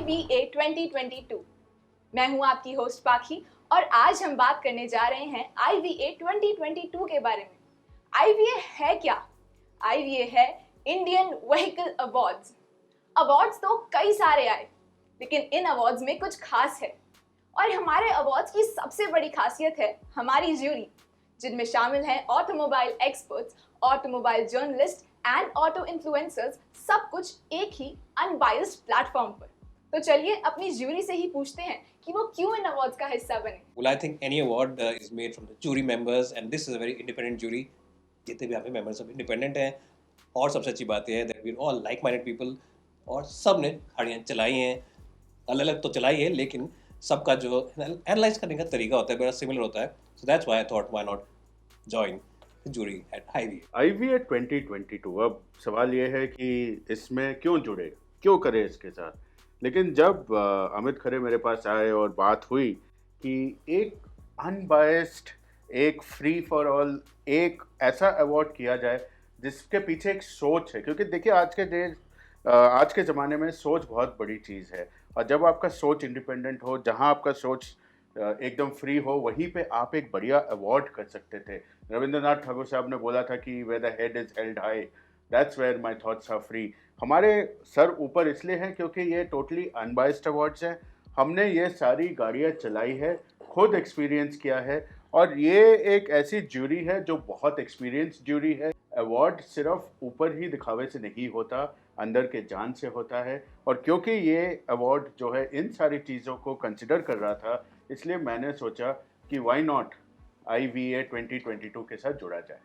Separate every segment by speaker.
Speaker 1: IVA 2022। मैं हूं आपकी होस्ट पाखी और आज हम बात करने जा रहे हैं IVA 2022 के बारे में। IVA है क्या? IVA है इंडियन व्हीकल अवार्ड्स। अवार्ड्स तो कई सारे आए, लेकिन इन अवार्ड्स में कुछ खास है और हमारे अवार्ड्स की सबसे बड़ी खासियत है हमारी ज्यूरी, जिनमें शामिल हैं automobile experts, automobile journalist and auto influencers, सब कुछ एक ही अनबायस्ड प्लेटफॉर्म पर। तो चलिए अपनी ज्यूरी से ही पूछते हैं कि वो क्यों इन अवार्ड्स का हिस्सा बने।
Speaker 2: Well, I think any award is made from the jury members, and this is a very independent jury. जितने भी यहाँ पे members सब independent हैं, और सबसे अच्छी बात यह है that we're all like-minded people, और सब ने गाड़ियाँ चलाई हैं, अलग-अलग तो चलाई है, लेकिन सबका जो analyze करने का तरीका होता है बड़ा similar होता है. So that's why I thought why not join the jury at IVA.
Speaker 3: IVA 2022। अब सवाल ये है कि इसमें क्यों जुड़े, क्यों करें इसके साथ। लेकिन जब अमित खरे मेरे पास आए और बात हुई कि एक अनबायस्ड, एक फ्री फॉर ऑल, एक ऐसा अवार्ड किया जाए जिसके पीछे एक सोच है, क्योंकि देखिए आज के ज़माने में सोच बहुत बड़ी चीज़ है। और जब आपका सोच इंडिपेंडेंट हो, जहां आपका सोच एकदम फ्री हो, वहीं पे आप एक बढ़िया अवार्ड कर सकते थे। रविंद्रनाथ ठाकुर साहब ने बोला था कि where the head is held high, that's where my thoughts are free. हमारे सर ऊपर इसलिए हैं क्योंकि ये टोटली अनबायस्ड अवार्ड्स हैं। हमने ये सारी गाड़ियाँ चलाई है, खुद एक्सपीरियंस किया है, और ये एक ऐसी ज्यूरी है जो बहुत एक्सपीरियंस ज्यूरी है। अवार्ड सिर्फ ऊपर ही दिखावे से नहीं होता, अंदर के जान से होता है। और क्योंकि ये अवार्ड जो है इन सारी चीज़ों को कंसिडर कर रहा था, इसलिए मैंने सोचा कि व्हाई नॉट IVA 2022 के साथ जुड़ा जाए।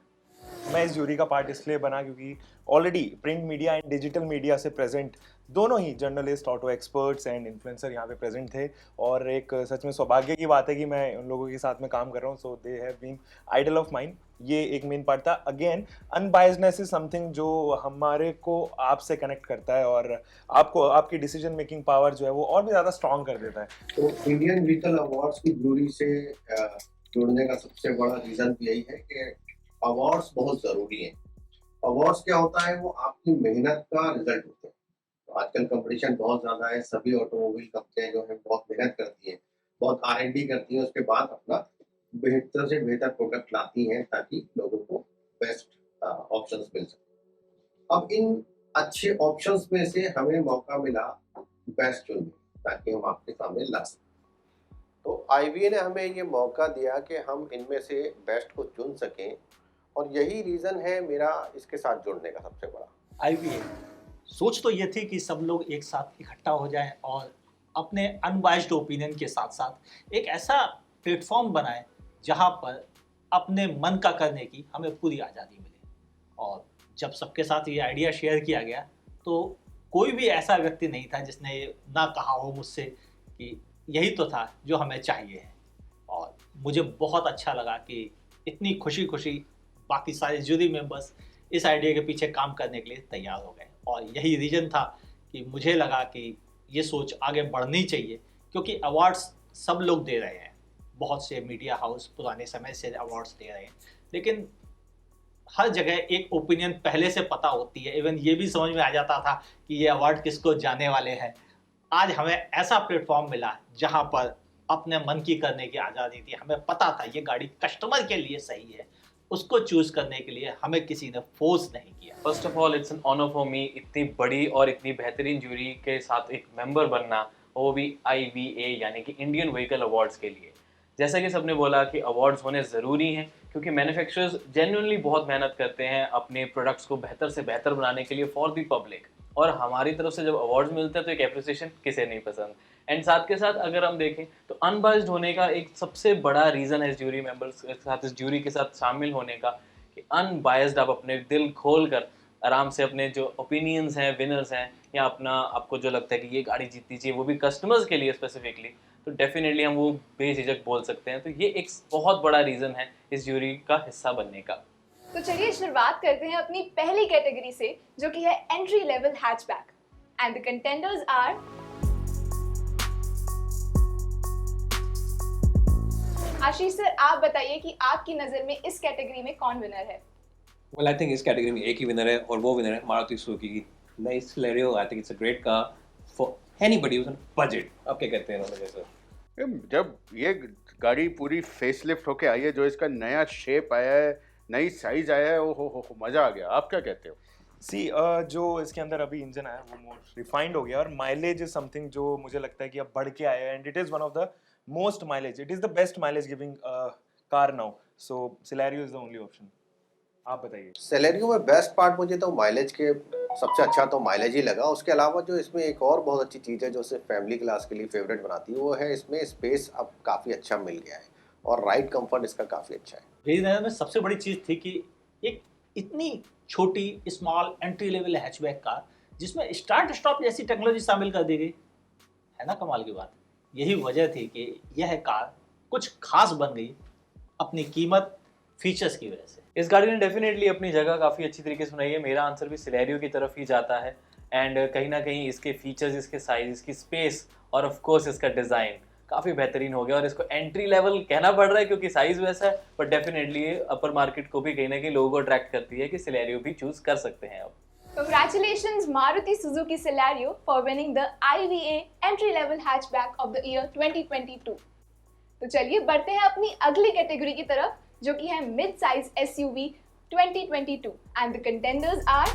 Speaker 4: मैं इस ज्यूरी का पार्ट इसलिए बना क्योंकि already print media and digital media से प्रेजेंट दोनों ही journalist, auto experts and influencer यहाँ पे प्रेजेंट थे, और एक सच में सौभाग्य की बात है कि मैं उन लोगों के साथ में काम कर रहा हूँ। So they have been idol of mine. ये एक मेन पार्ट था। अगेन, अनबायस्डनेस इज समथिंग जो हमारे को आपसे कनेक्ट करता है और आपको आपकी डिसीजन मेकिंग पावर जो है वो और भी ज़्यादा स्ट्रॉन्ग कर देता है।
Speaker 5: तो इंडियन व्हीकल अवार्ड्स की ज्यूरी से जुड़ने का सबसे बड़ा रीजन यही है कि अवार्ड्स बहुत जरूरी हैं। अवार्ड्स क्या होता है, वो आपकी मेहनत का रिजल्ट होता है। तो आजकल कंपटीशन बहुत ज्यादा है, सभी ऑटोमोबाइल कंपनियां जो है बहुत मेहनत करती हैं, बहुत R&D करती हैं, उसके बाद अपना बेहतर से बेहतर प्रोडक्ट लाती हैं ताकि लोगों को बेस्ट ऑप्शंस मिल सके। अब इन अच्छे ऑप्शंस में से हमें मौका मिला बेस्ट चुनने, ताकि हम आपके सामने ला सकें। तो IVA ने हमें ये मौका दिया कि हम इनमें से बेस्ट को चुन सकें, और यही रीज़न है मेरा इसके साथ जुड़ने का सबसे बड़ा।
Speaker 6: IVA सोच तो ये थी कि सब लोग एक साथ इकट्ठा हो जाएं और अपने अनबायस्ड ओपिनियन के साथ साथ एक ऐसा प्लेटफॉर्म बनाएं जहां पर अपने मन का करने की हमें पूरी आज़ादी मिले। और जब सबके साथ ये आइडिया शेयर किया गया तो कोई भी ऐसा व्यक्ति नहीं था जिसने ना कहा हो मुझसे कि यही तो था जो हमें चाहिए है। और मुझे बहुत अच्छा लगा कि इतनी खुशी खुशी बाकी सारे जूरी मेंबर्स इस आइडिया के पीछे काम करने के लिए तैयार हो गए। और यही रीज़न था कि मुझे लगा कि ये सोच आगे बढ़नी चाहिए, क्योंकि अवार्ड्स सब लोग दे रहे हैं, बहुत से मीडिया हाउस पुराने समय से अवार्ड्स दे रहे हैं, लेकिन हर जगह एक ओपिनियन पहले से पता होती है। इवन ये भी समझ में आ जाता था कि ये अवार्ड किसको जाने वाले हैं। आज हमें ऐसा प्लेटफॉर्म मिला जहाँ पर अपने मन की करने की आज़ादी थी। हमें पता था ये गाड़ी कस्टमर के लिए सही है, उसको चूज करने के लिए हमें किसी ने फोर्स नहीं किया।
Speaker 7: First of all it's an honour for me, इतनी बड़ी और इतनी बेहतरीन जूरी के साथ एक मेंबर बनना, वो भी IVA यानी कि इंडियन व्हीकल अवार्ड्स के लिए। जैसा कि सबने बोला कि अवार्ड्स होने ज़रूरी हैं, क्योंकि मैन्युफैक्चरर्स जेन्युइनली बहुत मेहनत करते हैं अपने प्रोडक्ट्स को बेहतर से बेहतर बनाने के लिए फॉर द पब्लिक। और हमारी तरफ से जब अवार्ड्स मिलते हैं तो एक एप्रिसिएशन किसे नहीं पसंद। एंड साथ के साथ अगर हम देखें तो अनबायस्ड होने का एक सबसे बड़ा रीज़न है इस ज्यूरी मेंबर्स के साथ, इस ज्यूरी के साथ शामिल होने का, कि अनबायस्ड आप अपने दिल खोल कर आराम से अपने जो ओपिनियंस हैं, विनर्स हैं, या अपना आपको जो लगता है कि ये गाड़ी जीतनी चाहिए, वो भी कस्टमर्स के लिए स्पेसिफिकली, तो डेफिनेटली हम वो बेझिझक बोल सकते हैं। तो ये एक बहुत बड़ा रीज़न है इस ज्यूरी का हिस्सा बनने का।
Speaker 1: तो चलिए शुरुआत करते हैं अपनी पहली कैटेगरी से, जो कि है entry level hatchback. And the contenders are Ashish sir, आप बताइए कि आपकी नज़र में इस कैटेगरी में कौन विनर है?
Speaker 2: Well, I think इस कैटेगरी में एक ही विनर है, और वो विनर है मारुति सुजुकी की नई Celerio। I think it's a great car anybody was on budget. आप क्या कहते हैं इन्होंने सर?
Speaker 3: जब ये गाड़ी पूरी फेसलिफ्ट होके आई है, जो इसका नया शेप आया है, नई साइज आया है, ओ हो मजा आ गया। आप क्या कहते हो?
Speaker 4: सी जो इसके अंदर अभी इंजन आया वो मोर रिफाइंड हो गया, और माइलेज इज समथिंग जो मुझे लगता है कि अब बढ़ के आया है, and it is one of the most mileage, it is the best mileage giving car now, so Celerio is the only option. आप बताइए।
Speaker 5: सेलेरियो में बेस्ट पार्ट मुझे तो माइलेज के सबसे अच्छा तो माइलेज ही लगा। उसके अलावा जो इसमें एक और बहुत अच्छी चीज़ है जो सिर्फ फैमिली क्लास के लिए फेवरेट बनाती है, वो है इसमें स्पेस अब काफ़ी अच्छा मिल गया है और राइड कंफर्ट इसका काफ़ी अच्छा है।
Speaker 6: मेरी नज़र में सबसे बड़ी चीज़ थी कि एक इतनी छोटी small entry level hatchback car जिसमें स्टार्ट स्टॉप जैसी टेक्नोलॉजी शामिल कर दी गई, है ना कमाल की बात। यही वजह थी कि यह कार कुछ खास बन गई अपनी कीमत फीचर्स की वजह से।
Speaker 7: इस गाड़ी ने डेफिनेटली अपनी जगह काफ़ी अच्छी तरीके से बनाई है। मेरा आंसर भी सिलेरियो की तरफ ही जाता है, एंड कहीं ना कहीं इसके फीचर्स, इसके साइज, इसकी स्पेस और ऑफ कोर्स इसका डिज़ाइन काफ़ी बेहतरीन हो गया। और इसको एंट्री लेवल कहना पड़ रहा है क्योंकि साइज़ वैसा है, बट डेफिनेटली ये अपर मार्केट को भी कहीं ना कहीं लोगों को अट्रैक्ट करती है कि सिलेरियो भी चूज़ कर सकते हैं अब।
Speaker 1: Congratulations Maruti Suzuki Celerio for winning the IVA Entry Level Hatchback of the Year 2022। तो चलिए बढ़ते हैं अपनी अगली कैटेगरी की तरफ, जो कि है mid size SUV 2022, and the contenders are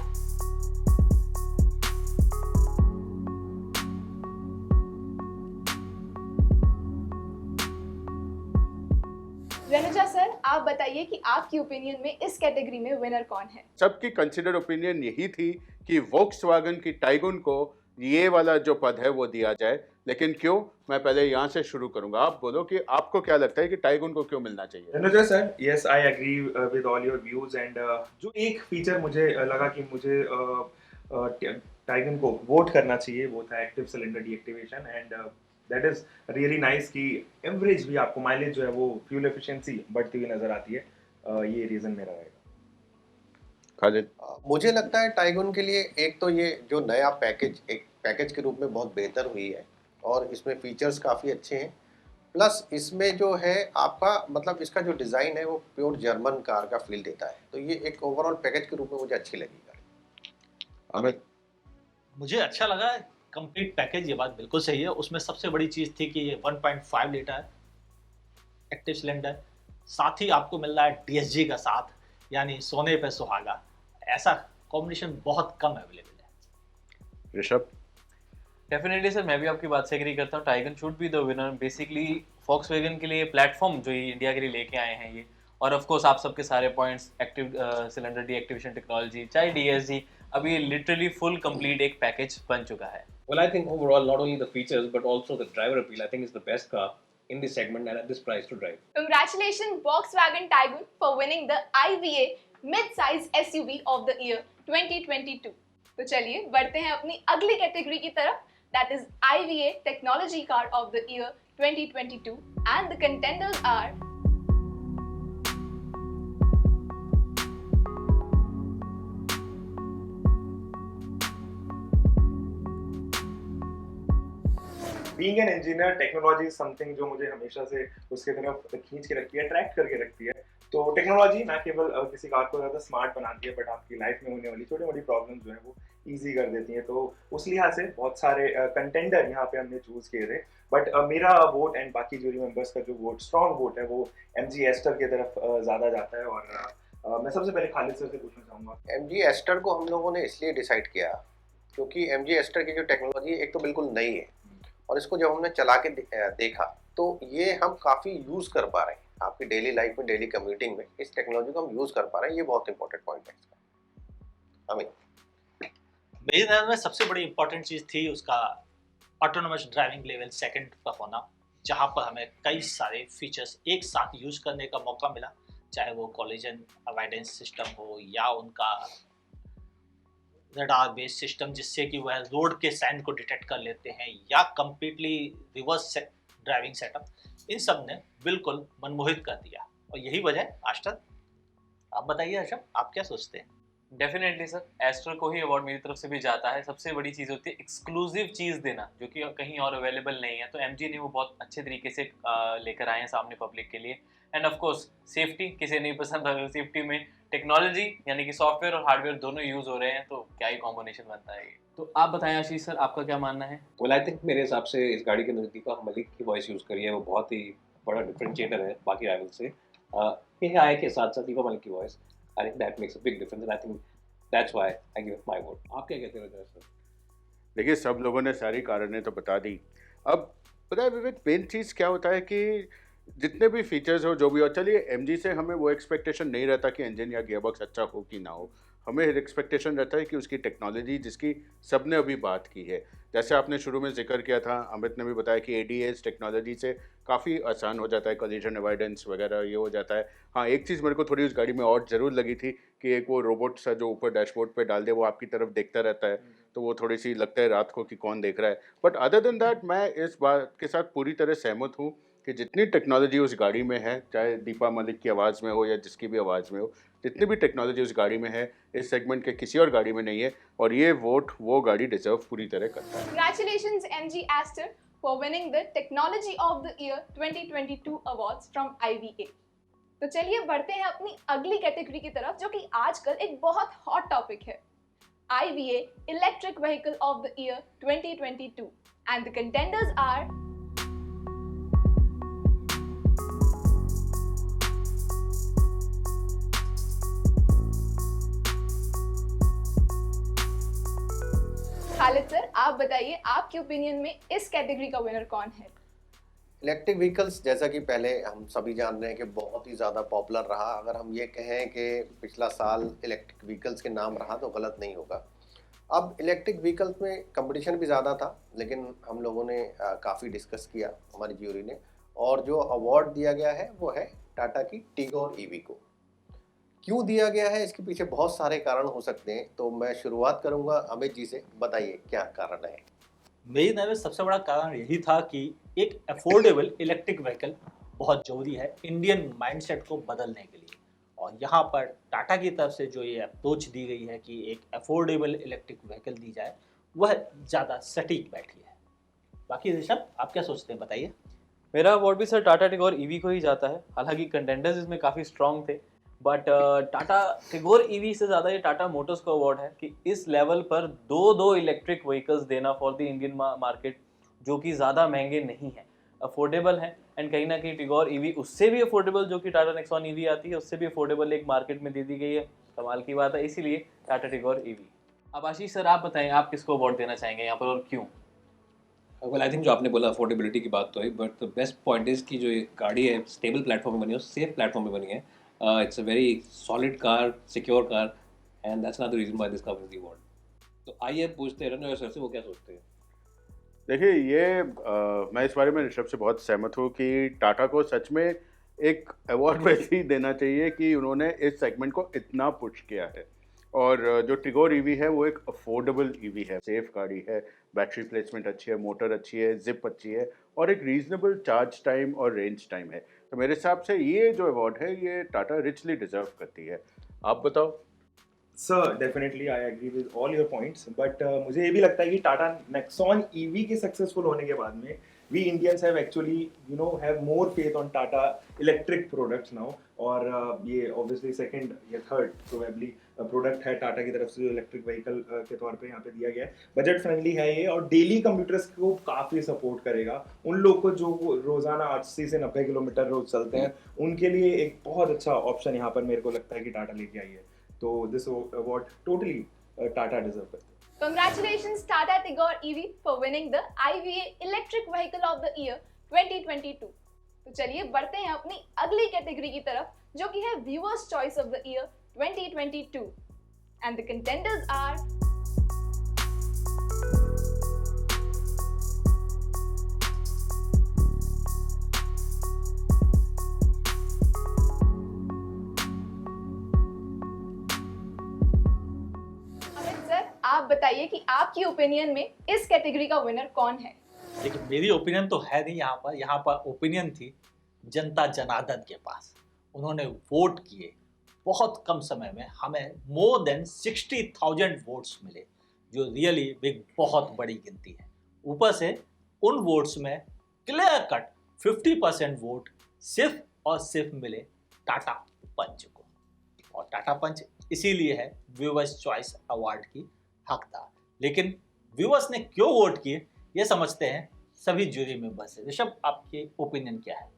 Speaker 1: Ranuja sir, आप बताइए कि आपकी ओपिनियन में इस कैटेगरी में विनर कौन है?
Speaker 3: सबकी कंसिडर ओपिनियन यही थी कि वोक्सवैगन की टाइगुन को ये वाला जो पद है वो दिया जाए, लेकिन क्यों? मैं पहले यहाँ से शुरू करूंगा। आप बोलो कि आपको क्या लगता है कि टाइगुन को क्यों मिलना चाहिए?
Speaker 4: Ranuja sir, yes I agree with all your views, and जो एक फीचर मुझे लगा कि मुझे टाइगन को वोट करना चाहिए वो था active cylinder deactivation, and that is really nice कि एवरेज भी आपको माइलेज जो है वो फ्यूल एफिशिएंसी बढ़ती हुई नजर आती है। ये रीजन मेरा रहेगा।
Speaker 3: खालिद?
Speaker 5: मुझे लगता है टाइगुन के लिए एक तो ये जो नया पैकेज एक पैकेज के रूप में बहुत बेहतर हुई है और इसमें फीचर्स काफ़ी अच्छे हैं, प्लस इसमें जो है आपका मतलब इसका जो डिज़ाइन है वो प्योर जर्मन कार का फील देता है, तो ये एक ओवरऑल पैकेज के रूप में मुझे अच्छी लगी गाड़ी।
Speaker 3: अमित?
Speaker 6: मुझे अच्छा लगा कंप्लीट पैकेज, ये बात बिल्कुल सही है। उसमें सबसे बड़ी चीज़ थी कि ये 1.5 लीटर एक्टिव सिलेंडर, साथ ही आपको मिल रहा है DSG का साथ, यानी सोने पे सुहागा। ऐसा कॉम्बिनेशन बहुत कम अवेलेबल है।
Speaker 3: ऋषभ?
Speaker 7: डेफिनेटली सर, मैं भी आपकी बात से एग्री करता हूँ। Taigun should be the winner. Basically Volkswagen के लिए प्लेटफॉर्म जो ये इंडिया के लिए लेके आए हैं ये, और ऑफ कोर्स आप सबके सारे points, active cylinder deactivation technology, चाहे DSG, अभी लिटरली फुल कंप्लीट एक पैकेज बन चुका है।
Speaker 2: Well, I think overall, not only the features but also the driver appeal, I think is the best car in this segment and at this price to drive.
Speaker 1: Congratulations Volkswagen Tiguan for winning the IVA Mid-size SUV of the Year 2022। तो चलिए बढ़ते हैं अपनी अगली category की तरफ, that is IVA Technology Car of the Year 2022, and the contenders are
Speaker 4: being an engineer, technology is something जो मुझे हमेशा से उसके तरफ खींच के रखती है, अट्रैक्ट करके रखती है। तो टेक्नोलॉजी ना केवल किसी कार को ज़्यादा स्मार्ट बनाती है, बट आपकी लाइफ में होने वाली छोटी मोटी प्रॉब्लम जो है वो ईजी कर देती है। तो उस लिहाज से बहुत सारे कंटेंडर यहाँ पे हमने चूज किए थे, बट मेरा वोट एंड बाकी जूरी मेंबर्स का जो वोट, स्ट्रॉन्ग वोट है, वो MG एस्टर की तरफ ज़्यादा जाता है। और मैं सबसे पहले खालिद सर से पूछना चाहूँगा।
Speaker 5: MG एस्टर को हम लोगों ने इसलिए डिसाइड किया क्योंकि MG एस्टर की जो टेक्नोलॉजी एक तो बिल्कुल नई है, और इसको जब हमने चला के देखा तो ये हम काफ़ी यूज़ कर पा रहे हैं आपकी डेली लाइफ में, डेली कम्यूटिंग में इस टेक्नोलॉजी को हम यूज़ कर पा रहे हैं। ये बहुत इंपॉर्टेंट पॉइंट है इसका। अमित?
Speaker 6: मेरी नज़र में सबसे बड़ी इंपॉर्टेंट चीज़ थी उसका ऑटोनोमस ड्राइविंग लेवल सेकंड का होना, जहाँ पर हमें कई सारे फीचर्स एक साथ यूज करने का मौका मिला, चाहे वो कॉलिजन अवॉइडेंस सिस्टम हो या उनका रडार बेस्ड सिस्टम जिससे कि वह रोड के साइन को डिटेक्ट कर लेते हैं, या कम्प्लीटली रिवर्स ड्राइविंग सेटअप। इन सब ने बिल्कुल मनमोहित कर दिया, और यही वजह है। आश्तर, आप बताइए हर्षद, आप क्या सोचते हैं?
Speaker 7: डेफिनेटली सर, एस्टर को ही अवार्ड मेरी तरफ से भी जाता है। सबसे बड़ी चीज़ होती है एक्सक्लूसिव चीज़ देना, जो कि कहीं और अवेलेबल नहीं है। तो MG ने वो बहुत अच्छे तरीके से लेकर आए हैं सामने पब्लिक के लिए। एंड ऑफ कोर्स सेफ्टी, किसे नहीं पसंद अगर सेफ्टी में टेक्नोलॉजी यानी कि सॉफ्टवेयर और हार्डवेयर दोनों यूज़ हो रहे हैं, तो क्या ही कॉम्बिनेशन बनता है ये। तो आप बताएं आशीष सर, आपका क्या मानना है?
Speaker 2: वेल आई थिंक मेरे हिसाब से इस गाड़ी के अंदर दीपा मलिक की वॉइस यूज़ करी है वो बहुत ही बड़ा डिफरेंशिएटर है बाकी राइवल से। ये आए के साथ साथ दीपा मलिक की voice, I think that makes a big difference and I think that's why I give my vote. आप क्या कहते हो सर?
Speaker 3: देखिए, सब लोगों ने सारी कारणें तो बता दी। अब पता है विवेक, मेन चीज़ क्या होता है कि जितने भी फीचर्स हो जो भी हो, चलिए एमजी से हमें वो एक्सपेक्टेशन नहीं रहता कि इंजन या गियरबॉक्स अच्छा हो कि ना हो। हमें एक्सपेक्टेशन रहता है कि उसकी टेक्नोलॉजी, जिसकी सबने अभी बात की है, जैसे आपने शुरू में जिक्र किया था, अमित ने भी बताया कि एडीएस टेक्नोलॉजी से काफ़ी आसान हो जाता है, कोलिजन अवॉइडेंस वगैरह ये हो जाता है। हाँ, एक चीज़ मेरे को थोड़ी उस गाड़ी में और ज़रूर लगी थी कि एक वो रोबोट सा जो ऊपर डैशबोर्ड पे डाल दे, वो आपकी तरफ देखता रहता है, तो वो थोड़ी सी लगता है रात को कि कौन देख रहा है। बट अदर देन दैट मैं इस बात के साथ पूरी तरह सहमत हूँ कि जितनी टेक्नोलॉजी उस गाड़ी में है, चाहे दीपा मलिक की आवाज़ में हो या जिसकी भी आवाज़ में हो, जितनी भी टेक्नोलॉजी उस गाड़ी में है, इस सेगमेंट के किसी और गाड़ी में नहीं है, और ये वोट वो गाड़ी डिजर्व पूरी तरह करता है।
Speaker 1: Congratulations MG Aster for winning the Technology of the Year 2022 awards from IVA. तो चलिए बढ़ते हैं अपनी अगली कैटेगरी की तरफ जो कि आजकल एक बहुत हॉट टॉपिक है, IVA Electric Vehicle of the Year 2022 and the contenders are Khalid sir, आप बताइए आपके ओपिनियन में इस कैटेगरी का विनर कौन है?
Speaker 5: इलेक्ट्रिक व्हीकल्स जैसा कि पहले हम सभी जान रहे हैं कि बहुत ही ज़्यादा पॉपुलर रहा। अगर हम ये कहें कि पिछला साल इलेक्ट्रिक व्हीकल्स के नाम रहा तो गलत नहीं होगा। अब इलेक्ट्रिक व्हीकल्स में कंपटीशन भी ज़्यादा था, लेकिन हम लोगों ने काफ़ी डिस्कस किया हमारी ज्यूरी ने, और जो अवार्ड दिया गया है वो है टाटा की टिगोर ईवी को। क्यों दिया गया है, इसके पीछे बहुत सारे कारण हो सकते हैं, तो मैं शुरुआत करूंगा अमित जी से। बताइए क्या कारण है?
Speaker 6: मेरी नज़र में सबसे बड़ा कारण यही था कि एक अफोर्डेबल इलेक्ट्रिक व्हीकल बहुत ज़रूरी है इंडियन माइंडसेट को बदलने के लिए, और यहाँ पर टाटा की तरफ से जो ये अप्रोच दी गई है कि एक अफोर्डेबल इलेक्ट्रिक व्हीकल दी जाए, वह ज़्यादा सटीक बैठी है। बाकी ऋषभ, आप क्या सोचते हैं, बताइए।
Speaker 7: मेरा अवार्ड भी सर टाटा टिगोर ईवी को ही जाता है। हालांकि कंटेंडर्स इसमें काफ़ी स्ट्रॉन्ग थे, बट टाटा टिगोर ईवी से ज़्यादा ये टाटा मोटर्स को अवार्ड है कि इस लेवल पर दो इलेक्ट्रिक व्हीकल्स देना फॉर द इंडियन मार्केट, जो कि ज़्यादा महंगे नहीं हैं, अफोर्डेबल हैं, एंड कहीं ना कहीं टिगोर ईवी उससे भी अफोर्डेबल, जो कि टाटा नेक्सॉन ईवी आती है, उससे भी अफोर्डेबल एक मार्केट में दे दी गई है। कमाल की बात है, इसीलिए टाटा टिगोर ईवी। अब आशीष सर, आप बताएं आप किसको अवार्ड देना चाहेंगे यहाँ पर और क्यों?
Speaker 2: वेल आई थिंक जो आपने बोला अफोर्डेबिलिटी की बात तो है, but the best point is कि जो ये गाड़ी है स्टेबल प्लेटफॉर्म में बनी है, सेफ प्लेटफॉर्म में बनी है। It's a very solid car, secure car, and that's not the reason why this car win the award. तो आइए पूछते हैं रणवीर सर से वो क्या सोचते हैं।
Speaker 3: देखिए, ये मैं इस बारे में ऋषभ से बहुत सहमत हूँ कि टाटा को सच में एक अवार्ड वैसे ही देना चाहिए कि उन्होंने इस सेगमेंट को इतना पुश किया है। और जो टिगोर ईवी है वो एक अफोर्डेबल ईवी है, सेफ गाड़ी है, बैटरी प्लेसमेंट अच्छी है, मोटर अच्छी है, जिप अच्छी है, और एक रीजनेबल चार्ज टाइम और रेंज टाइम है। तो मेरे हिसाब से ये जो अवार्ड है ये टाटा रिचली डिजर्व करती है। आप बताओ।
Speaker 4: Sir definitely I agree with all your points, but मुझे ये भी लगता है कि टाटा नेक्सॉन ईवी के सक्सेसफुल होने के बाद में we Indians have actually have more faith on Tata electric products now, और ये ऑब्वियसली सेकंड या थर्ड प्रोबेबली प्रोडक्ट है टाटा की तरफ से जो इलेक्ट्रिक व्हीकल के तौर पे यहाँ पे दिया गया है। बजट फ्रेंडली है ये, और डेली कम्यूटर्स को काफ़ी सपोर्ट करेगा। उन लोग को जो रोज़ाना 80 से 90 किलोमीटर रोज चलते हैं, उनके लिए एक बहुत अच्छा ऑप्शन यहाँ पर मेरे को लगता है कि टाटा लेके आई है। तो this award totally Tata deserve करते हैं।
Speaker 1: Congratulations Tata Tigor EV for winning the IVA Electric Vehicle of the Year 2022. तो चलिए बढ़ते हैं अपनी अगली कैटेगरी की तरफ जो कि है Viewers Choice of the Year 2022 and the contenders are Amit sir, आप बताइए कि आपकी ओपिनियन में इस कैटेगरी का विनर कौन है?
Speaker 6: देखिए, मेरी ओपिनियन तो है नहीं यहाँ पर ओपिनियन थी जनता जनार्दन के पास। उन्होंने वोट किए, बहुत कम समय में हमें मोर देन 60,000 वोट्स मिले, जो रियली बिग बहुत बड़ी गिनती है। ऊपर से उन वोट्स में क्लियर कट 50% वोट सिर्फ और सिर्फ मिले टाटा पंच को, और टाटा पंच इसीलिए है व्यूअर्स चॉइस अवार्ड की हकदार। लेकिन व्यूअर्स ने क्यों वोट किए ये समझते हैं सभी ज्यूरी मेंबर से। ऋषभ, आपकी ओपिनियन क्या है?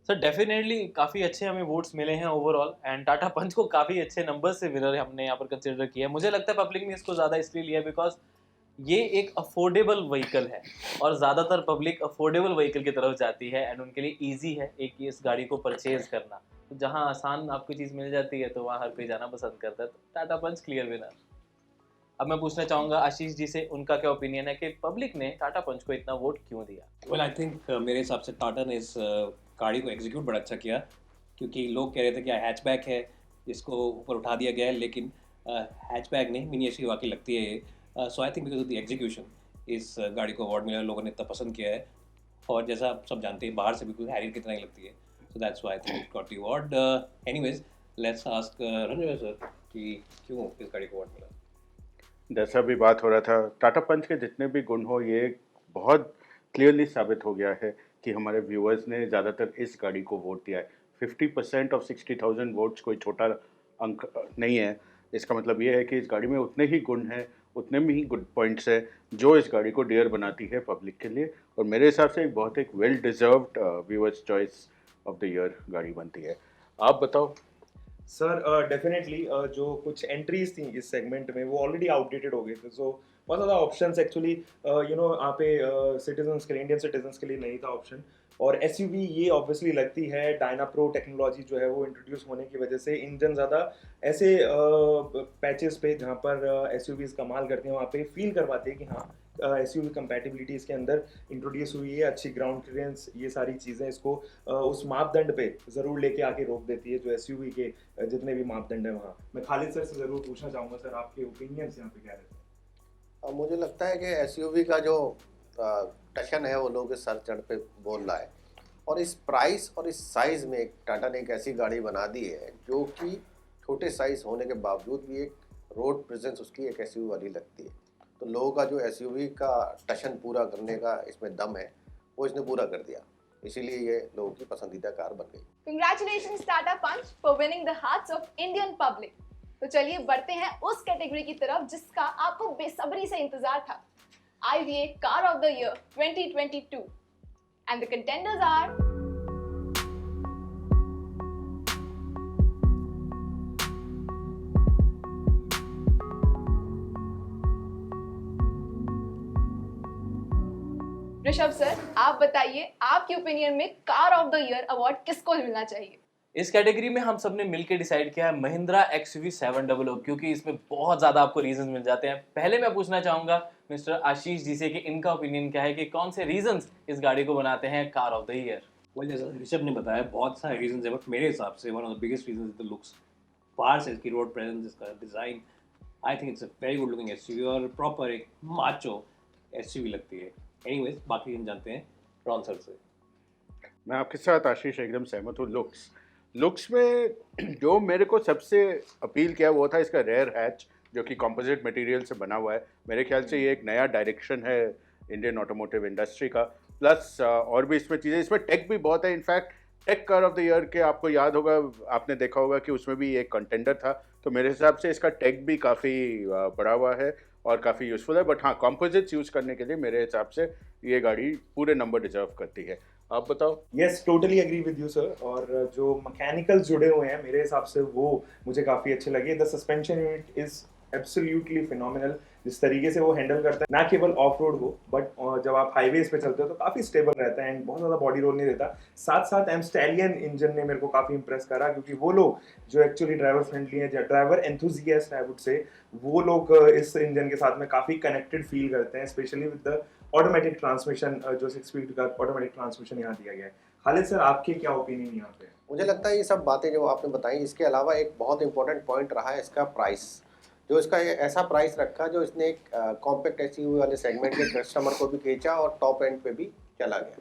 Speaker 7: सर डेफिनेटली काफ़ी अच्छे हमें वोट्स मिले हैं ओवरऑल, एंड टाटा पंच को काफ़ी अच्छे नंबर से विनर हमने यहाँ पर कंसिडर किया है। मुझे लगता है पब्लिक ने इसको ज़्यादा इसलिए लिया बिकॉज ये एक अफोर्डेबल व्हीकल है और ज़्यादातर पब्लिक अफोर्डेबल व्हीकल की तरफ जाती है एंड उनके लिए ईजी है एक इस गाड़ी को परचेज करना। तो जहाँ आसान आपको चीज़ मिल जाती है तो वहाँ हर कोई जाना पसंद करता है। तो टाटा पंच क्लियर विनर। अब मैं पूछना चाहूँगा आशीष जी से, उनका क्या ओपिनियन है कि पब्लिक ने टाटा पंच को इतना वोट क्यों दिया?
Speaker 2: वेल आई थिंक मेरे हिसाब से टाटा ने इस गाड़ी को एग्जीक्यूट बड़ा अच्छा किया, क्योंकि लोग कह रहे थे कि हैचबैक है, इसको ऊपर उठा दिया गया है, लेकिन हैचबैक नहीं, मिनी एसयूवी वाकई लगती है ये। So I think because of the execution इस गाड़ी को अवार्ड मिला, लोगों ने इतना पसंद किया है। और जैसा आप सब जानते हैं बाहर से बिल्कुल हैरियर की तरह ही लगती है, so that's why I think it got the award. Anyways let's ask Ranveer sir कि क्यों इस गाड़ी को अवार्ड मिला।
Speaker 3: जैसा भी बात हो रहा था, टाटा पंच के जितने भी गुण हो, ये बहुत क्लियरली साबित हो गया है कि हमारे व्यूअर्स ने ज़्यादातर इस गाड़ी को वोट दिया है। 50% ऑफ 60,000 वोट्स कोई छोटा अंक नहीं है। इसका मतलब ये है कि इस गाड़ी में उतने ही गुण हैं, उतने में ही गुड पॉइंट्स हैं जो इस गाड़ी को डियर बनाती है पब्लिक के लिए। और मेरे हिसाब से एक बहुत एक well deserved viewers choice of the year गाड़ी बनती है। आप बताओ।
Speaker 4: सर डेफिनेटली जो कुछ एंट्रीज थी इस सेगमेंट में वो ऑलरेडी आउटडेटेड हो गए थे। सो बहुत ज़्यादा ऑप्शंस एक्चुअली यहाँ पे सिटीजन्स के लिए, इंडियन सिटीजन्स के लिए नहीं था ऑप्शन। और एसयूवी ये ऑब्वियसली लगती है, डायना प्रो टेक्नोलॉजी जो है वो इंट्रोड्यूस होने की वजह से इंजन ज़्यादा ऐसे पैचेस पे जहाँ पर एसयूवीज कमाल करते हैं वहाँ पे फील करवाते हैं कि हाँ एसयूवी कंपैटिबिलिटी इसके अंदर इंट्रोड्यूस हुई है, अच्छी ग्राउंड क्लियरेंस, ये सारी चीज़ें इसको उस मापदंड पे ज़रूर लेके आके रोक देती है जो एसयूवी के जितने भी मापदंड है वहाँ। मैं खालिद सर से ज़रूर पूछना चाहूँगा सर, आपके ओपिनियंस यहाँ पे क्या रहते हैं?
Speaker 5: मुझे लगता है कि एसयूवी का जो टशन है वो लोग के सर चढ़ पे बोल रहा है, और इस प्राइस और इस साइज़ में टाटा ने एक ऐसी गाड़ी बना दी है जो कि छोटे साइज़ होने के बावजूद भी एक रोड प्रेजेंस उसकी एक एसयूवी वाली लगती है। तो लोगों का जो एसयूवी का टशन पूरा करने का इसमें दम है वो इसने पूरा कर दिया, इसीलिए ये लोगों की पसंदीदा कार बन गई।
Speaker 1: Congratulations Tata Punch for winning the hearts of Indian public. तो चलिए बढ़ते हैं उस कैटेगरी की तरफ जिसका आपको बेसब्री से इंतजार था, IVA Car of the Year 2022. And the contenders are Rishabh sir, आप बताइए आपकी ओपिनियन में car of the year award किसको मिलना चाहिए?
Speaker 7: इस कैटेगरी में हम सबने मिलकर डिसाइड किया है महिंद्रा XUV 700, क्योंकि इसमें बहुत ज़्यादा आपको रीजंस मिल जाते हैं। पहले मैं पूछना चाहूँगा मिस्टर आशीष जी से कि इनका ओपिनियन क्या है कि कौन से रीजंस इस गाड़ी को बनाते हैं car of the year.
Speaker 2: Well जैसा ऋषभ ने बताया बहुत सारे रीजंस है, बट मेरे हिसाब से one of the biggest reasons is the looks. बाहर से इसकी रोड प्रेजेंस, इसका design, I think it's a very good looking SUV और प्रॉपर एक माचो एसयूवी लगती है। एनीवेज बाकी हम जानते हैं रॉन सर से।
Speaker 3: मैं आपके साथ आशीष एकदम सहमत हूँ। लुक्स में जो मेरे को सबसे अपील किया वो था इसका रेयर हैच, जो कि कंपोजिट मटेरियल से बना हुआ है। मेरे ख्याल से ये एक नया डायरेक्शन है इंडियन ऑटोमोटिव इंडस्ट्री का। प्लस और भी इसमें चीज़ें, इसमें टेक भी बहुत है। In fact tech car of the year के आपको याद होगा, आपने देखा होगा कि उसमें भी एक कंटेंडर था। तो मेरे हिसाब से इसका टेक भी काफ़ी बड़ा हुआ है और काफ़ी यूज़फुल है। बट हाँ, कंपोजिट्स यूज़ करने के लिए मेरे हिसाब से ये गाड़ी पूरे नंबर डिजर्व करती है। आप बताओ।
Speaker 4: Yes, totally agree with you sir. और जो मैकेनिकल्स जुड़े हुए हैं मेरे हिसाब से वो मुझे काफ़ी अच्छे लगे। The suspension unit is absolutely phenomenal. जिस तरीके से वो हैंडल करता है, ना केवल ऑफ रोड हो बट जब आप हाईवेज पे चलते हो तो काफ़ी स्टेबल रहता है एंड बहुत ज़्यादा बॉडी रोल नहीं देता। साथ साथ एम स्टैलियन इंजन ने मेरे को काफ़ी इंप्रेस करा, क्योंकि वो लोग जो एक्चुअली ड्राइवर फ्रेंडली हैं, driver enthusiast I would say, वो लोग इस इंजन के साथ में काफ़ी कनेक्टेड फील करते हैं, specially with the automatic transmission. जो 6 स्पीड का ऑटोमेटिक ट्रांसमिशन यहाँ दिया गया है। खालिद सर, आपके क्या ओपिनियन यहाँ पे?
Speaker 5: मुझे लगता है ये सब बातें जो आपने बताई, इसके अलावा एक बहुत इंपॉर्टेंट पॉइंट रहा है इसका प्राइस। जो इसका ऐसा प्राइस रखा जो इसने एक कॉम्पैक्ट एसयूवी वाले सेगमेंट के कस्टमर को भी खींचा और टॉप एंड पे भी चला गया।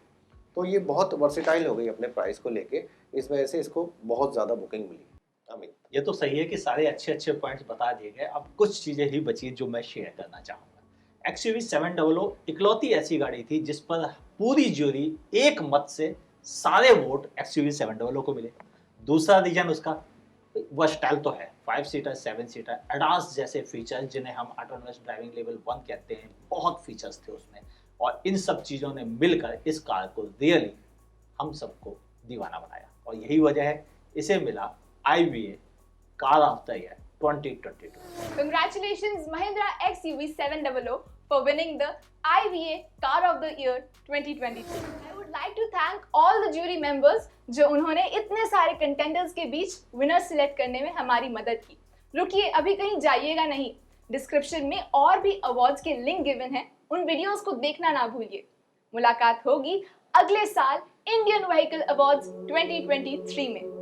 Speaker 5: तो ये बहुत वर्सेटाइल हो गई अपने प्राइस को लेके, इस वजह से इसको बहुत ज़्यादा बुकिंग मिली। अमित,
Speaker 6: ये तो सही है कि सारे अच्छे अच्छे पॉइंट्स बता दिए गए। अब कुछ चीज़ें ही बची जो मैं शेयर करना चाहूँगा। XUV 700 इकलौती ऐसी गाड़ी थी जिस पर पूरी ज्यूरी एक मत से सारे वोट XUV 700 को मिले। दूसरा रीजन उसका वर्सटाइल तो है, 5 सीटर 7 सीटर एडास जैसे फीचर जिन्हें हम ऑटोनोमस ड्राइविंग लेवल 1 कहते हैं, बहुत फीचर्स थे उसमें, और इन सब चीज़ों ने मिलकर इस कार को रियली हम सबको दीवाना बनाया, और यही वजह है इसे मिला IVA car of the year 2022।
Speaker 1: Congratulations Mahindra XUV 700 for winning the IVA Car of the Year 2022. I would like to thank all the jury members जो उन्होंने इतने सारे कंटेंडर्स के बीच विनर सिलेक्ट करने में हमारी मदद की। रुकिए, अभी कहीं जाइएगा नहीं, डिस्क्रिप्शन में और भी अवार्ड्स के लिंक गिवन हैं, उन वीडियोस को देखना ना भूलिए। मुलाकात होगी अगले साल इंडियन व्हीकल अवार्ड्स 2023 में।